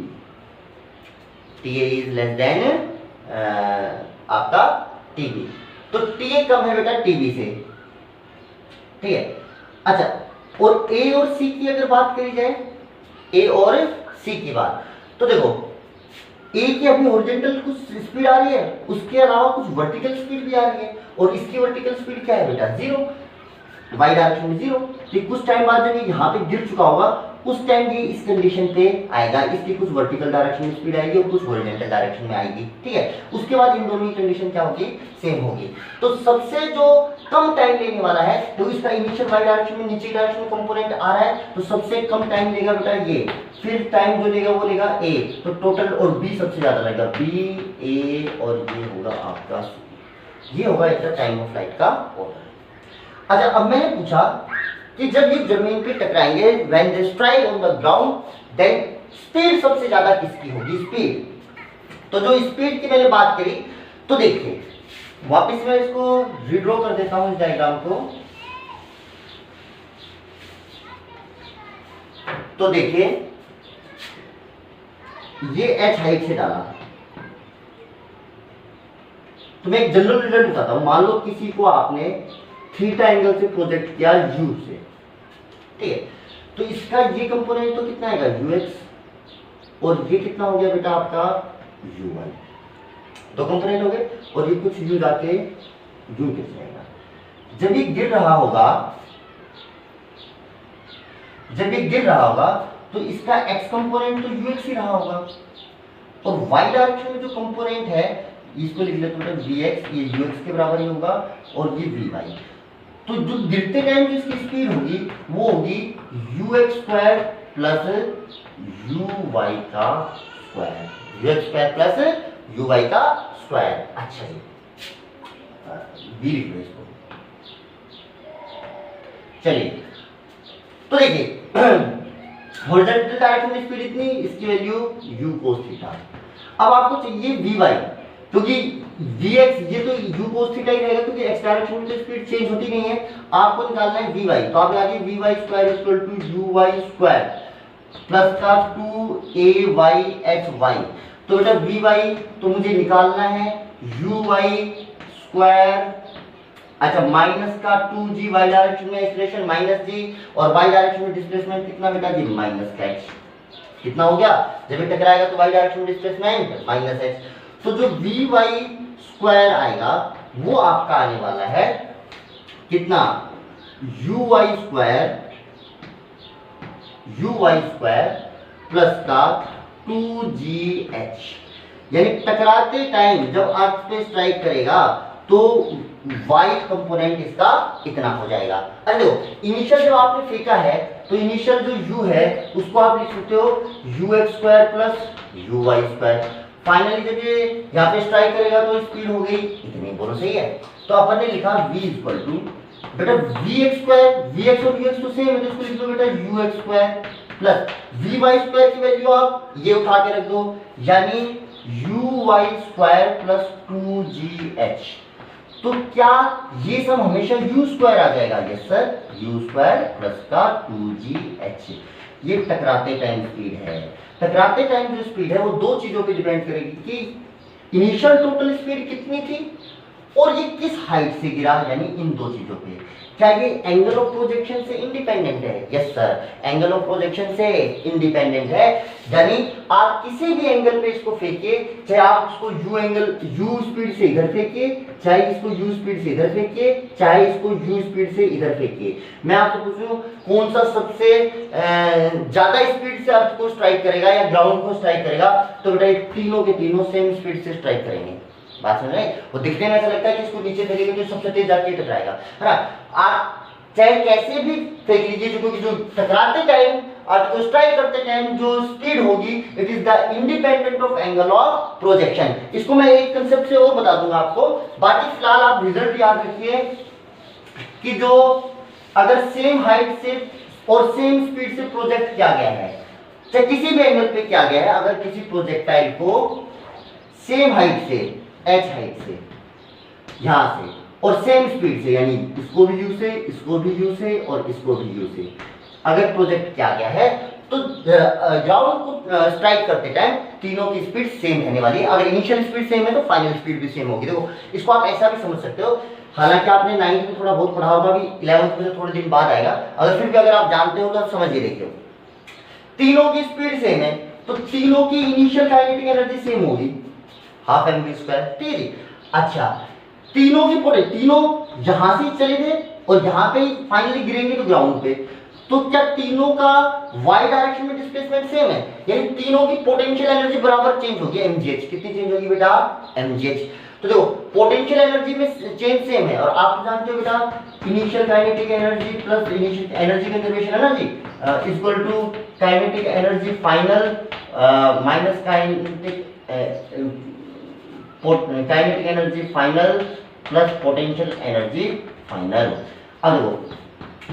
TA is less than आपका TB, तो TA कम है बेटा TB से। ठीक है, अच्छा, और A और C की अगर बात करी जाए, A और C की बात, तो देखो A की अभी हॉरिजॉन्टल कुछ स्पीड आ रही है, उसके अलावा कुछ वर्टिकल स्पीड भी आ रही है, और इसकी वर्टिकल स्पीड क्या है बेटा 0, y डायरेक्शन में 0। तो कुछ टाइम बाद जब ये यहाँ पे गिर चुका होगा उस टाइम ये इस कंडीशन पे आएगा, इसकी कुछ वर्टिकल डायरेक्शन में स्पीड आएगी और कुछ हॉरिजॉन्टल डायरेक्शन में आएगी। ठीक है, उसके बाद इन दोनों की कंडीशन क्या होगी सेम होगी। तो सबसे जो कम टाइम लेने वाला है, तो इसका इनिशियल y डायरेक्शन में नीचे डायरेक्शन में कंपोनेंट आ रहा है, तो सबसे कम टाइम लेगा बेटा ये, फिर टाइम जो लेगा वो लेगा A, तो टोटल, और B सबसे ज्यादा लगेगा B A, और ये होगा आपका, ये होगा इसका टाइम ऑफ फ्लाइट का ऑर्डर। अच्छा, अब मैंने पूछा कि जब ये जमीन पे टकराएंगे, when they strike on the ground, then speed सबसे ज्यादा किसकी होगी स्पीड। तो जो स्पीड की मैंने बात करी, तो देखिए वापस मैं इसको रीड्रॉ कर देता हूं इस डायग्राम को। तो देखिए ये h हाइट से डाला, तो मैं एक जनरल रिजल्ट बताता हूं। मान लो किसी को आपने थीटा एंगल से प्रोजेक्ट किया u से, ठीक है, तो इसका ये कंपोनेंट तो कितना आएगा ux, और ये कितना हो गया बेटा आपका uy, दो कंपोनेंट हो गए, और ये कुछ u जाके u गिर जाएगा। जब ये गिर रहा होगा, जब ये गिर रहा होगा तो इसका x कंपोनेंट तो ux ही रहा होगा, और y डायरेक्शन में जो कंपोनेंट है इसको लिख लेते हैं vx, ये ux के बराबर ही होगा, और ये vy। तो जो गिरते टाइम जो इसकी स्पीड होगी वो होगी ux स्क्वायर प्लस uy का square, ux square plus uy का स्क्वायर। अच्छा जी, बी लिख लो इसको। चलिए, तो देखिए हॉरिजॉन्टल डायरेक्शन में स्पीड इतनी, इसकी वैल्यू u cos थीटा। अब आपको चाहिए vy, क्योंकि vx ये तो u cos थीटा ही रहेगा, क्योंकि x डायरेक्शन में तो स्पीड चेंज होती नहीं है। आपको निकालना है vy, तो आप आगे vy square equal to uy square plus का 2ayhy। तो बेटा vy तो मुझे निकालना है uy स्क्वायर, अच्छा, माइनस का 2g, y डायरेक्शन में एक्सेलरेशन माइनस g, और y डायरेक्शन में डिस्प्लेसमेंट कितना बेटा जी माइनस का h। कितना हो गया, जब ये टकराएगा तो y डायरेक्शन में डिस्प्लेसमेंट माइनस h। तो जो vy स्क्वायर आएगा वो आपका आने वाला है कितना uy स्क्वायर प्लस का 2gh, यानी टकराते टाइम जब अर्थ पे स्ट्राइक करेगा तो वाइट कंपोनेंट इसका इतना हो जाएगा। अरे देखो इनिशियल जब आपने फेंका है तो इनिशियल जो u है उसको आप लिख सकते हो ux² प्लस uy²। फाइनली जब ये यहाँ पे स्ट्राइक करेगा तो स्पीड हो गई इतनी, बोलो सही है। तो अपन ने लिखा v इक्वल टू बेटा vx² vx और ux तो सेम है, तो इसको लिख दो बेटा ux² प्लस vy² की वैल्यू आप ये उठा के रख दो, यानी uy² प्लस 2gh। तो क्या ये सब हमेशा u² आ जाएगा? यस सर, u² प्लस का 2gh। ये टकराते टाइम स्पीड है। टकराते टाइम जो स्पीड है वो दो चीजों पे डिपेंड करेगी कि इनिशियल टोटल स्पीड कितनी थी और ये किस हाइट से गिरा, यानी इन दो चीजों पे। क्या ये एंगल ऑफ प्रोजेक्शन से इंडिपेंडेंट है? Yes sir, angle of projection से इंडिपेंडेंट है, यानी आप किसी भी एंगल पे इसको फेंकिए, चाहे आप इसको u स्पीड से इधर फेंकिए, चाहे इसको u स्पीड से इधर फेंकिए, चाहे इसको u स्पीड से इधर फेंकिए। मैं आपसे पूछूं कौन सा सबसे ज्यादा स्पीड से अर्थ को स्ट्राइक करेगा या ग्राउंड को स्ट्राइक करेगा? तो बेटा तीनों के तीनों सेम स्पीड से स्ट्राइक करेंगे। बात समझ रहे? वो दिखने में ऐसा लगता है कि इसको नीचे फेंकेंगे तो सबसे तेज जाके टकराएगा, है ना। आप चाहे कैसे भी फेंक लीजिए, जो टकराते टाइम अर्थ को स्ट्राइक करते टाइम जो स्पीड होगी it is the independent of angle of projection. इसको मैं एक कंसेप्ट से और बता दूंगा आपको, बाकी फिलहाल आप रिजल्ट याद रखिए कि जो अगर सेम हाइट से और सेम स्पीड से प्रोजेक्ट किया गया है, चाहे किसी भी एंगल पे किया गया है, अगर किसी प्रोजेक्टाइल को सेम हाइट से h हाइट से यहां से और सेम स्पीड से, यानी इसको भी u से, इसको भी u से और इसको भी u से अगर प्रोजेक्ट किया गया है तो ग्राउंड को स्ट्राइक करते टाइम तीनों की स्पीड सेम रहने वाली है। अगर इनिशियल स्पीड सेम है तो फाइनल स्पीड भी सेम होगी। देखो इसको आप ऐसा भी समझ सकते हो, हालांकि आपने 9th में थोड़ा बहुत पढ़ा होगा, अभी 11th में से थोड़े दिन बाद आएगा, अगर फिर भी अगर आप जानते हो तो आप समझ ही देखिए। तीनों की स्पीड सेम है तो तीनों की इनिशियल काइनेटिक एनर्जी सेम होगी, हाफ mv²। ठीक है, अच्छा तीनों की तीनों यहां से चले थे और यहां पे फाइनली गिरेंगे तो ग्राउंड पे, तो क्या तीनों का y डायरेक्शन में डिस्प्लेसमेंट सेम है? यानी तीनों की पोटेंशियल एनर्जी बराबर चेंज होगी, mgh। कितनी चेंज होगी बेटा? mgh। तो देखो पोटेंशियल एनर्जी में चेंज सेम है, और आप जानते हो बेटा initial kinetic energy plus initial energy conservation है ना जी, equal to kinetic energy final minus kinetic energy final plus potential energy final. अब देखो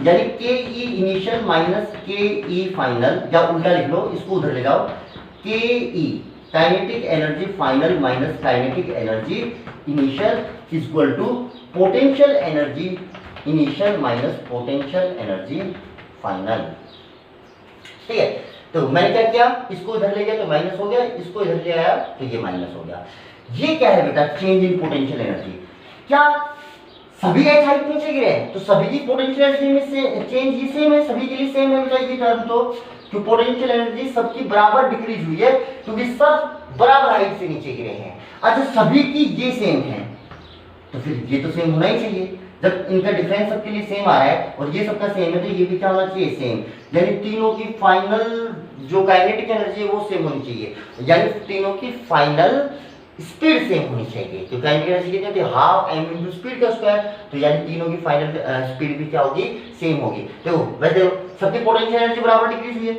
यानी के ई इनिशियल माइनस के ई फाइनल, या उल्टा लिख लो, इसको उधर ले जाओ, K E kinetic energy final minus kinetic energy initial equal to potential energy initial minus potential energy final. ठीक है, तो मैंने क्या किया, इसको इधर ले गया तो माइनस हो गया, इसको इधर ले आया तो ये माइनस हो गया। ये क्या है बेटा? Change in potential energy. क्या सभी h हाइट नीचे गिरे हैं तो सभी की पोटेंशियल एनर्जी में से चेंज ही सेम है, सभी के लिए सेम है बेटा ये टर्म। तो कि पोटेंशियल एनर्जी सबकी बराबर डिक्रीज हुई है क्योंकि सब बराबर हाइट से नीचे गिरे हैं। अच्छा सभी की ये सेम है तो फिर ये तो सेम होना ही चाहिए। जब इनका डिफरेंस सबके लिए सेम आ रहा है और ये सबका सेम है तो ये भी क्या होना चाहिए? सेम। यानी तीनों की फाइनल जो काइनेटिक एनर्जी है वो सेम होनी चाहिए, यानी तीनों की फाइनल स्पीड सेम होनी चाहिए। तो काइनेटिक एनर्जी कितनी होती है? हाफ m इनटू स्पीड का स्क्वायर, तो यानी तीनों की फाइनल स्पीड भी क्या होगी? सेम होगी। तो वैसे सबकी पोटेंशियल एनर्जी बराबर डिक्रीज हुई है,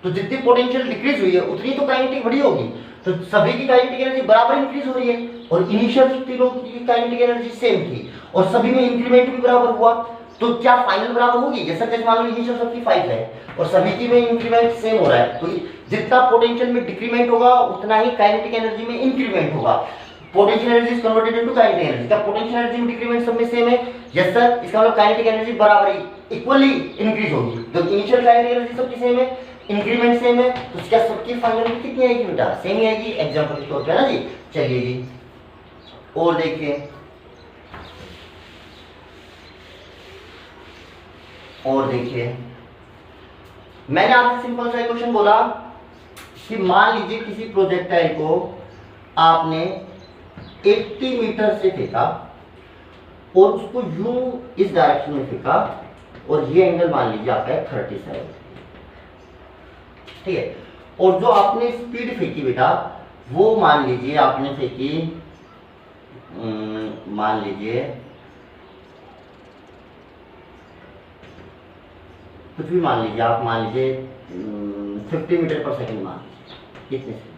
तो जितनी पोटेंशियल डिक्रीज हुई है उतनी तो काइनेटिक बढ़ी होगी, तो सभी की काइनेटिक एनर्जी बराबर इंक्रीज हो रही है। और इनिशियल तीनों की काइनेटिक एनर्जी सेम थी और सभी में इंक्रीमेंट भी बराबर हुआ, तो क्या फाइनल बराबर होगी? जैसा कि मान लो इनिशियल सबकी 5 है और सभी की में इंक्रीमेंट सेम हो रहा है, तो जितना पोटेंशियल में डिक्रीमेंट होगा उतना ही काइनेटिक एनर्जी में इंक्रीमेंट होगा। Potential energy is converted into kinetic energy. क्या पोटेंशियल एनर्जी में डिक्रीमेंट सब में सेम है? यस सर, इसका मतलब काइनेटिक एनर्जी बराबर ही इक्वली इंक्रीज होगी। तो इनिशियल काइनेटिक एनर्जी सबकी सेम है, इंक्रीमेंट सेम है, तो क्या सबकी फाइनल में कितनी आएगी बेटा? सेम ही आएगी। एग्जांपल के तौर पे ना जी। चलिए जी और देखिए, और देखिए मैंने आपसे सिंपल सा क्वेश्चन बोला कि मान लीजिए किसी प्रोजेक्टाइल को आपने 80 मीटर से फेंका और उसको यूं इस डायरेक्शन में फेंका और ये एंगल मान लीजिए आपका है 37, ठीक है। और जो आपने स्पीड फेंकी बेटा वो मान लीजिए आपने फेंकी मान लीजिए कुछ भी मान लीजिए, आप मान लीजिए 50 मीटर पर सेकंड मान लीजिए, कितने से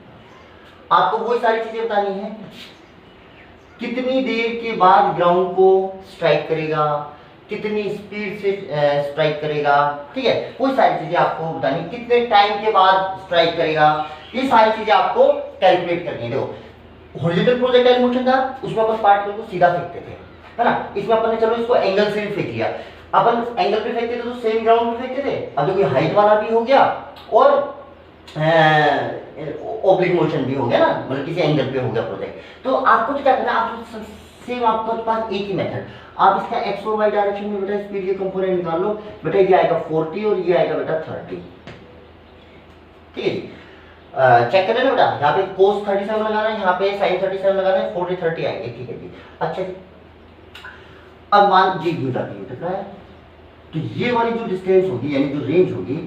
आपको वही सारी चीजें बतानी है। कितनी देर के बाद ग्राउंड को स्ट्राइक करेगा, कितनी स्पीड से स्ट्राइक करेगा, ठीक है, वही सारी चीजें आपको बतानी, कितने टाइम के बाद स्ट्राइक करेगा, ये सारी चीजें आपको कैलकुलेट करनी है। देखो हॉरिजॉन्टल प्रोजेक्टाइल मोशन था, उसमें अपन पार्टिकल को सीधा फेंकते थे, है ना, इसमें अपन ने चलो इसको एंगल से भी फेंक लिया, अपन एंगल पे फेंकते थे तो सेम ग्राउंड पे फेंकते थे, अब देखो हाइट वाला भी हो गया और ओब्लिक मोशन भी हो गया ना, मतलब किसी एंगल पे हो गया प्रोजेक्ट। तो आपको तो क्या करना है, आपको सेम आपके पास एक ही मेथड, आप इसका एक्स और वाई डायरेक्शन में बेटा स्पीड के कंपोनेंट निकाल लो, बेटा ये आएगा 40 और ये आएगा बेटा 30, ठीक है जी। चेक कर लेना बेटा, यहाँ पे cos 37 लगाना है, यहाँ पे sin 37 लगाना है, 40 30 आएंगे, ठीक है जी। अच्छा जी, अब मान जी हो जाती है कितना है, तो ये वाली जो डिस्टेंस होगी यानी जो रेंज होगी,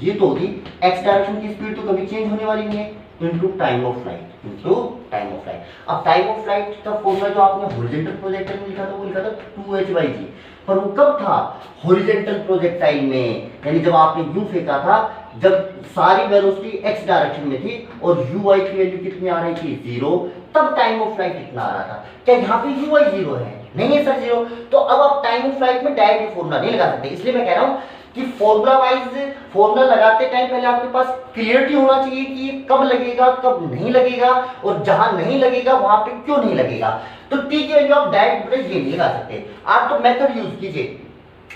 ये तो होगी एक्स डायरेक्शन की स्पीड तो कभी चेंज होने वाली नहीं है, into time of flight, into time of flight. अब टाइम ऑफ फ्लाइट का फॉर्मूला जो आपने हॉरिजॉन्टल प्रोजेक्टाइल में लिखा था वो लिखा था 2h/g, पर वो कब था, हॉरिजॉन्टल प्रोजेक्टाइल में, यानी जब आपने यूं फेंका था, जब सारी वेलोसिटी एक्स डायरेक्शन में थी और uy की वैल्यू कितनी आ रही थी 0, तब टाइम ऑफ फ्लाइट कितना आ रहा था। क्या यहाँ पे uy 0 है? नहीं है सर 0, तो अब आप टाइम ऑफ फ्लाइट में डायरेक्ट फॉर्मूला नहीं लगा सकते, इसलिए मैं कह रहा हूँ कि फॉर्मूला वाइज फॉर्मूला लगाते टाइम पहले आपके पास क्लियरिटी होना चाहिए कि ये कब लगेगा कब नहीं लगेगा, और जहां नहीं लगेगा वहां पे क्यों नहीं लगेगा। तो टी की वैल्यू आप डायरेक्ट ये नहीं लगा सकते, आप तो मेथड यूज कीजिए।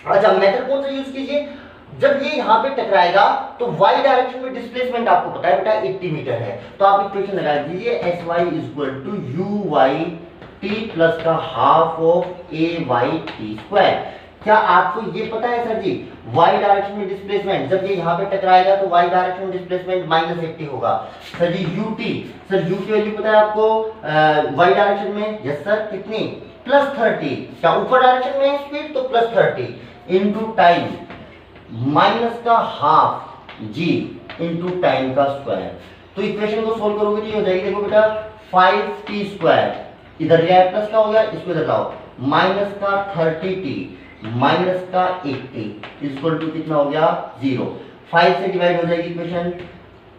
अच्छा मेथड कौन सा यूज कीजिए, जब ये यहाँ पे टकराएगा तो y डायरेक्शन में डिस्प्लेसमेंट आपको पता है बेटा 80 मीटर है, तो आप इक्वेशन लगा दीजिए sy = uy t प्लस का half of ay t square. क्या आपको ये पता है सर जी, y डायरेक्शन में डिस्प्लेसमेंट जब ये यहाँ पे टकराएगा तो y डायरेक्शन में डिस्प्लेसमेंट -80 होगा। सर जी ut, सर u की वैल्यू पता है आपको y डायरेक्शन में, यस सर कितनी, +30, क्या ऊपर डायरेक्शन में स्पीड तो +30 इनटू टाइम माइनस का हाफ g इनटू टाइम का स्क्वायर। तो इक्वेशन को सोल्व करोगे तो ये हो जाएगी, देखो बेटा 5t स्क्वायर, इधर ले आए प्लस का हो गया, इसको इधर लाओ, माइनस का 30t माइनस का 80 इक्वल टू कितना हो गया 0। 5 से डिवाइड हो जाएगी इक्वेशन,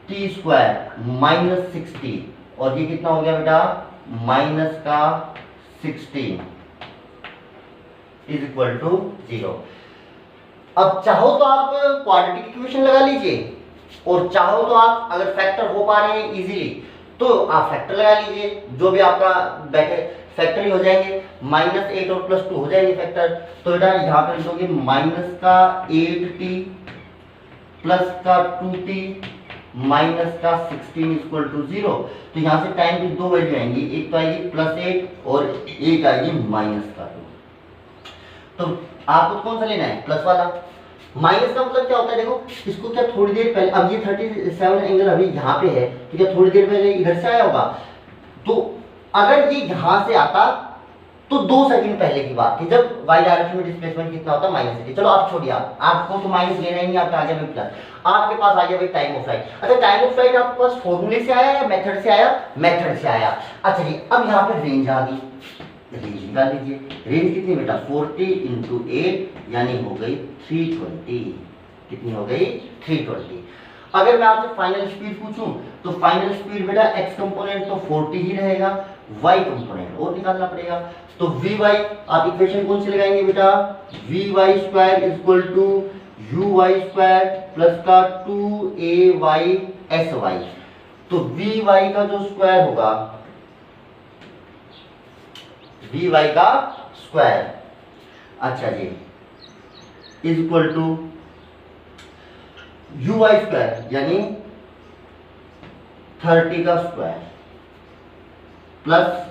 t स्क्वायर माइनस 60 और ये कितना हो गया बेटा माइनस का 16 इज इक्वल टू 0। अब चाहो तो आप क्वाड्रेटिक इक्वेशन लगा लीजिए, और चाहो तो आप अगर फैक्टर हो पा रहे हैं इजीली तो आप फैक्टर लगा लीजिए, जो भी आपका फैक्टर ही हो जाएंगे, -8 और +2 हो जाएंगे फैक्टर। तो बेटा यहाँ पे लिखोगे माइनस का 8t प्लस का 2t माइनस का 16 इक्वल टू 0। तो यहाँ से टाइम की दो वैल्यू आएंगी, एक तो आएगी +8 और एक आएगी -2। तो आपको कौन सा लेना है, प्लस वाला। माइनस का मतलब क्या होता है, देखो इसको क्या थोड़ी देर पहले, अब ये 37 एंगल अभी यहाँ पे है, तो क्या थोड़ी देर पहले इधर से आया होगा, तो अगर ये यहाँ से आता तो 2 सेकंड पहले की बात थी, जब y डायरेक्शन में डिस्प्लेसमेंट कितना होता है -80। चलो आप छोड़िए, आपको तो माइनस लेना ही नहीं, आपका आ गया भाई प्लस, आपके पास आ गया भाई टाइम ऑफ फ्लाइट। अच्छा टाइम ऑफ फ्लाइट आपके पास फॉर्मूले से आया या मेथड से आया, मेथड से आया। अच्छा जी अब यहाँ पे रेंज आ गई, रेंज निकाल लीजिए, रेंज कितनी बेटा 40 × 8 यानी हो गई 320, कितनी हो गई 320। अगर मैं आपसे फाइनल स्पीड पूछूं तो फाइनल स्पीड बेटा x कंपोनेंट तो 40 ही रहेगा, y कंपोनेंट और निकालना पड़ेगा। तो vy आप इक्वेशन कौन सी लगाएंगे बेटा, vy square equal to uy square plus का 2ay sy। तो vy का जो स्क्वायर होगा, vy का स्क्वायर, अच्छा जी, is equal to uy square यानी 30 का स्क्वायर प्लस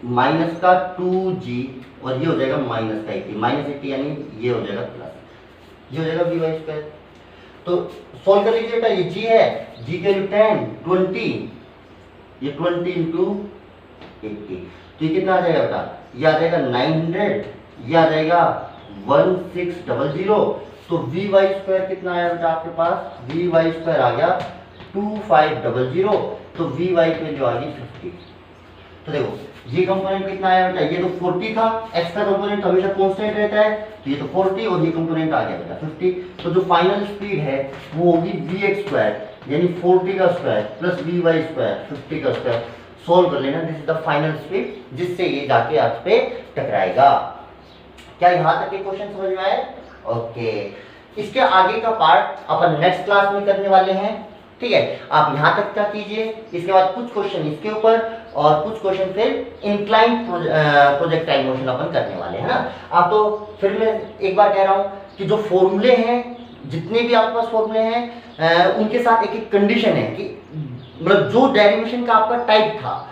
माइनस का 2g और ये हो जाएगा माइनस का 80, -80 यानी ये हो जाएगा प्लस, ये हो जाएगा vy स्क्वायर। तो सॉल्व कर लीजिए बेटा, ये g है, g के लिए 10 20, ये 20 इंटू 80, तो ये कितना आ जाएगा बेटा, ये आ जाएगा 900, ये आ जाएगा 1600। तो vy स्क्वायर कितना आया बेटा आपके पास, vy स्क्वायर आ गया 2500, तो vy की वैल्यू आ गई 50। तो देखो ये कंपोनेंट कितना आया बेटा, ये तो 40 था, x का कंपोनेंट हमेशा कांस्टेंट रहता है, तो ये तो 40 और ये कंपोनेंट आ गया बेटा 50। तो जो फाइनल स्पीड है वो होगी vx² यानी 40 का स्क्वायर प्लस vy² 50 का स्क्वायर। सोल्व कर लेना, this is the final speed जिससे ये जाके अर्थ पे टकराएगा। क्या यहां तक के क्वेश्चन समझ में आए? ओके, इसके आगे का पार्ट अपन नेक्स्ट क्लास में करने वाले हैं, ठीक है। आप यहां तक क्या कीजिए, इसके बाद कुछ क्वेश्चन इसके ऊपर और कुछ क्वेश्चन फिर इंक्लाइंड प्रोजेक्टाइल मोशन अपन करने वाले हैं ना। आप तो फिर मैं एक बार कह रहा हूं कि जो फॉर्मूले हैं, जितने भी आपके पास फॉर्मूले हैं उनके साथ एक एक कंडीशन है कि मतलब जो डेरिवेशन का आपका टाइप था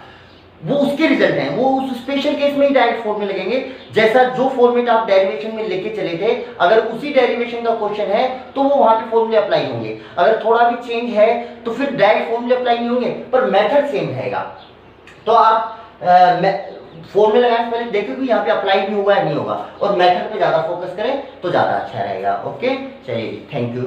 वो उसके रिजल्ट हैं, वो उस स्पेशल केस में ही डायरेक्ट फॉर्मूले लगेंगे। जैसा जो फॉर्मेट आप डेरिवेशन में लेके चले थे, अगर उसी डेरिवेशन का क्वेश्चन है तो वो वहां पे फॉर्मूले अप्लाई होंगे। अगर थोड़ा भी चेंज है तो फिर डायरेक्ट फॉर्मूले अप्लाई नहीं होंगे, पर मेथड सेम रहेगा। तो आप फॉर्मूले लगाने से पहले देखें कि यहाँ पे अप्लाई भी होगा या नहीं होगा, और मेथड पे ज्यादा फोकस करें तो ज्यादा अच्छा रहेगा। ओके, चलिए, थैंक यू।